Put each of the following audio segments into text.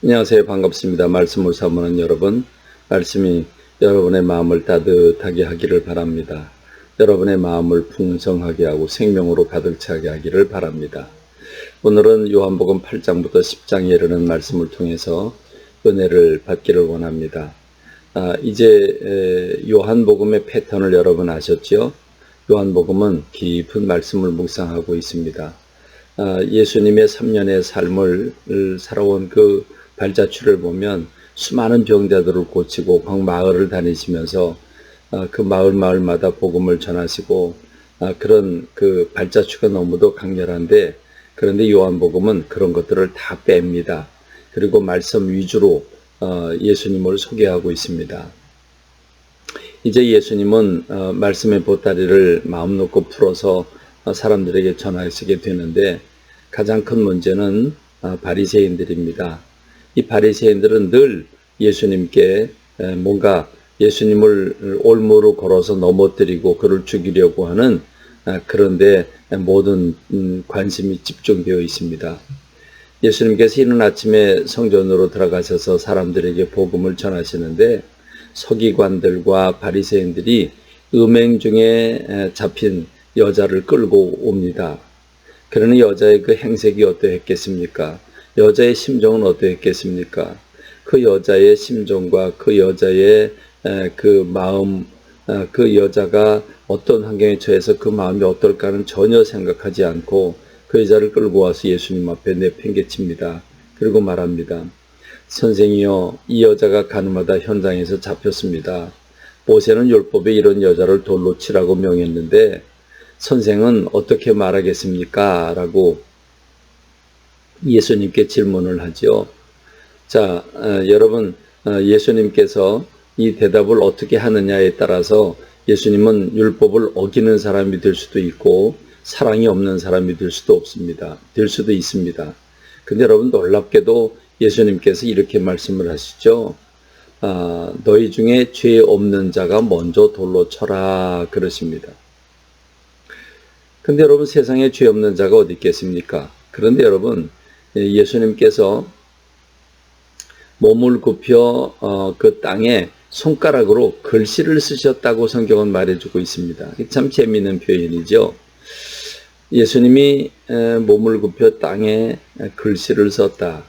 안녕하세요. 반갑습니다. 말씀을 사모하는 여러분, 말씀이 여러분의 마음을 따뜻하게 하기를 바랍니다. 여러분의 마음을 풍성하게 하고 생명으로 가득 차게 하기를 바랍니다. 오늘은 요한복음 8장부터 10장에 이르는 말씀을 통해서 은혜를 받기를 원합니다. 이제 요한복음의 패턴을 여러분 아셨죠? 요한복음은 깊은 말씀을 묵상하고 있습니다. 예수님의 3년의 삶을 살아온 그 발자취를 보면 수많은 병자들을 고치고 각 마을을 다니시면서 그 마을마다 복음을 전하시고 그런 그 발자취가 너무도 강렬한데, 그런데 요한복음은 그런 것들을 다 뺍니다. 그리고 말씀 위주로 예수님을 소개하고 있습니다. 이제 예수님은 말씀의 보따리를 마음 놓고 풀어서 사람들에게 전하시게 되는데, 가장 큰 문제는 바리새인들입니다. 이 바리새인들은 늘 예수님께 뭔가 예수님을 올무로 걸어서 넘어뜨리고 그를 죽이려고 하는, 그런데 모든 관심이 집중되어 있습니다. 예수님께서 이른 아침에 성전으로 들어가셔서 사람들에게 복음을 전하시는데, 서기관들과 바리새인들이 음행 중에 잡힌 여자를 끌고 옵니다. 그러니 여자의 그 행색이 어떠했겠습니까? 여자의 심정은 어떠했겠습니까? 그 여자의 심정과 그 여자의 그 마음, 그 여자가 어떤 환경에 처해서 그 마음이 어떨까는 전혀 생각하지 않고 그 여자를 끌고 와서 예수님 앞에 내팽개칩니다. 그리고 말합니다. 선생이여, 이 여자가 가늠하다 현장에서 잡혔습니다. 모세는 율법에 이런 여자를 돌로 치라고 명했는데 선생은 어떻게 말하겠습니까? 라고 예수님께 질문을 하죠. 자, 여러분, 예수님께서 이 대답을 어떻게 하느냐에 따라서 예수님은 율법을 어기는 사람이 될 수도 있고 사랑이 없는 사람이 될 수도 있습니다. 근데 여러분, 놀랍게도 예수님께서 이렇게 말씀을 하시죠. 너희 중에 죄 없는 자가 먼저 돌로 쳐라, 그러십니다. 근데 여러분, 세상에 죄 없는 자가 어디 있겠습니까? 그런데 여러분, 예수님께서 몸을 굽혀 그 땅에 손가락으로 글씨를 쓰셨다고 성경은 말해주고 있습니다. 참 재미있는 표현이죠. 예수님이 몸을 굽혀 땅에 글씨를 썼다.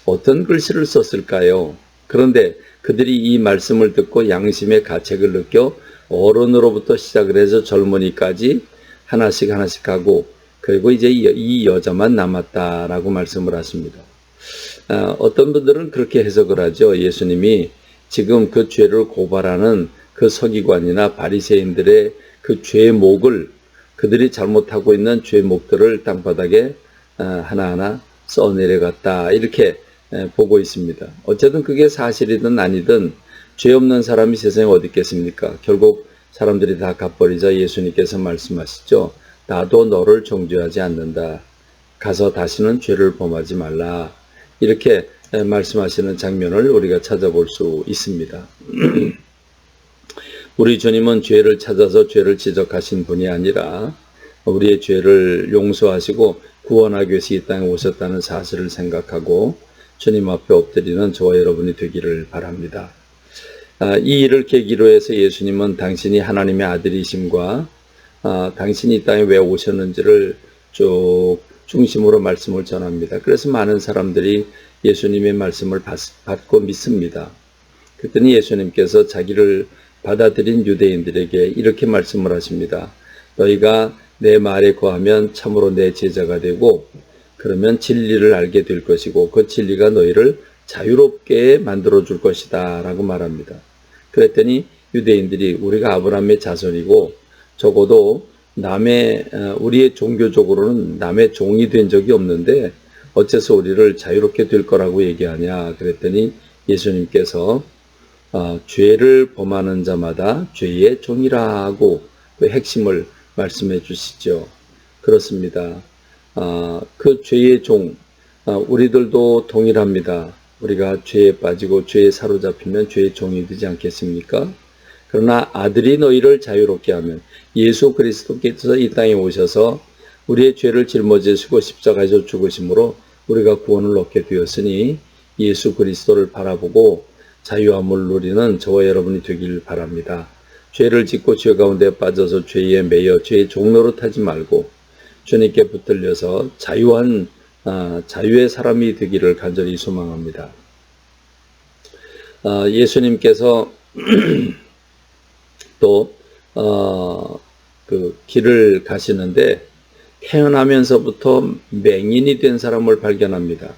어떤 글씨를 썼을까요? 그런데 그들이 이 말씀을 듣고 양심의 가책을 느껴 어른으로부터 시작을 해서 젊은이까지 하나씩 하고, 그리고 이제 이 여자만 남았다라고 말씀을 하십니다. 어떤 분들은 그렇게 해석을 하죠. 예수님이 지금 그 죄를 고발하는 그 서기관이나 바리새인들의 그 죄목을, 그들이 잘못하고 있는 죄목들을 땅바닥에 하나하나 써내려갔다, 이렇게 보고 있습니다. 어쨌든 그게 사실이든 아니든 죄 없는 사람이 세상에 어디 있겠습니까? 결국 사람들이 다 갚버리자 예수님께서 말씀하시죠. 나도 너를 정죄하지 않는다. 가서 다시는 죄를 범하지 말라. 이렇게 말씀하시는 장면을 우리가 찾아볼 수 있습니다. 우리 주님은 죄를 찾아서 죄를 지적하신 분이 아니라 우리의 죄를 용서하시고 구원하기 위해서 이 땅에 오셨다는 사실을 생각하고 주님 앞에 엎드리는 저와 여러분이 되기를 바랍니다. 이 일을 계기로 해서 예수님은 당신이 하나님의 아들이심과 당신이 이 땅에 왜 오셨는지를 쭉 중심으로 말씀을 전합니다. 그래서 많은 사람들이 예수님의 말씀을 받고 믿습니다. 그랬더니 예수님께서 자기를 받아들인 유대인들에게 이렇게 말씀을 하십니다. 너희가 내 말에 거하면 참으로 내 제자가 되고, 그러면 진리를 알게 될 것이고 그 진리가 너희를 자유롭게 만들어 줄 것이다 라고 말합니다. 그랬더니 유대인들이 우리가 아브라함의 자손이고 적어도 우리의 종교적으로는 남의 종이 된 적이 없는데 어째서 우리를 자유롭게 될 거라고 얘기하냐. 그랬더니 예수님께서 죄를 범하는 자마다 죄의 종이라고 그 핵심을 말씀해 주시죠. 그렇습니다. 그 죄의 종, 우리들도 동일합니다. 우리가 죄에 빠지고 죄에 사로잡히면 죄의 종이 되지 않겠습니까? 그러나 아들이 너희를 자유롭게 하면, 예수 그리스도께서 이 땅에 오셔서 우리의 죄를 짊어지시고 십자가에서 죽으심으로 우리가 구원을 얻게 되었으니 예수 그리스도를 바라보고 자유함을 누리는 저와 여러분이 되길 바랍니다. 죄를 짓고 죄 가운데 빠져서 죄에 매여 죄의 종로로 타지 말고 주님께 붙들려서 자유의 사람이 되기를 간절히 소망합니다. 예수님께서 또 그 길을 가시는데 태어나면서부터 맹인이 된 사람을 발견합니다.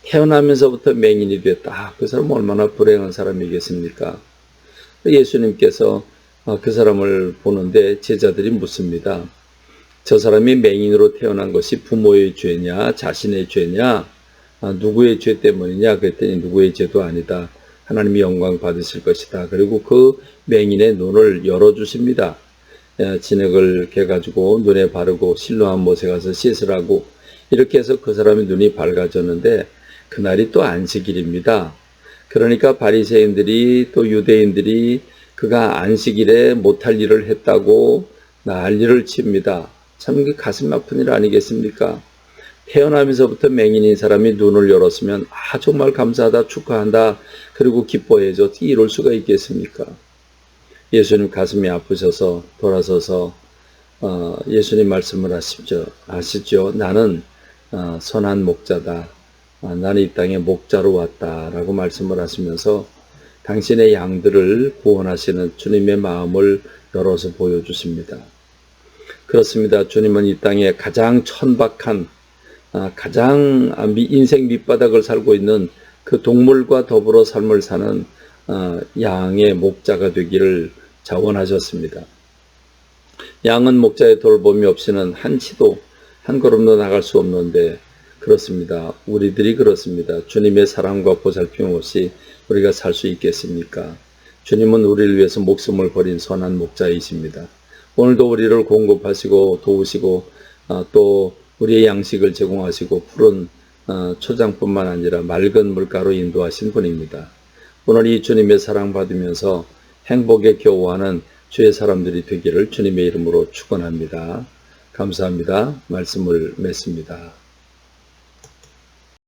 태어나면서부터 맹인이 됐다. 그 사람은 얼마나 불행한 사람이겠습니까? 예수님께서 그 사람을 보는데 제자들이 묻습니다. 저 사람이 맹인으로 태어난 것이 부모의 죄냐, 자신의 죄냐, 누구의 죄 때문이냐? 그랬더니 누구의 죄도 아니다. 하나님이 영광 받으실 것이다. 그리고 그 맹인의 눈을 열어주십니다. 진액을 개가지고 눈에 바르고 실로암 못에 가서 씻으라고 이렇게 해서 그 사람의 눈이 밝아졌는데 그날이 또 안식일입니다. 그러니까 바리새인들이 또 유대인들이 그가 안식일에 못할 일을 했다고 난리를 칩니다. 참 가슴 아픈 일 아니겠습니까? 태어나면서부터 맹인인 사람이 눈을 열었으면 정말 감사하다, 축하한다, 그리고 기뻐해줘. 어떻게 이럴 수가 있겠습니까? 예수님 가슴이 아프셔서 돌아서서 예수님 말씀을 아시죠? 나는 선한 목자다. 나는 이 땅에 목자로 왔다 라고 말씀을 하시면서 당신의 양들을 구원하시는 주님의 마음을 열어서 보여주십니다. 그렇습니다. 주님은 이 땅에 가장 천박한 가장 인생 밑바닥을 살고 있는 그 동물과 더불어 삶을 사는 양의 목자가 되기를 자원하셨습니다. 양은 목자의 돌봄이 없이는 한 걸음도 나갈 수 없는데 그렇습니다. 우리들이 그렇습니다. 주님의 사랑과 보살핌 없이 우리가 살 수 있겠습니까? 주님은 우리를 위해서 목숨을 버린 선한 목자이십니다. 오늘도 우리를 공급하시고 도우시고 또 우리의 양식을 제공하시고 푸른 초장뿐만 아니라 맑은 물가로 인도하신 분입니다. 오늘 이 주님의 사랑 받으면서 행복에 겨워하는 주의 사람들이 되기를 주님의 이름으로 축원합니다. 감사합니다. 말씀을 맺습니다.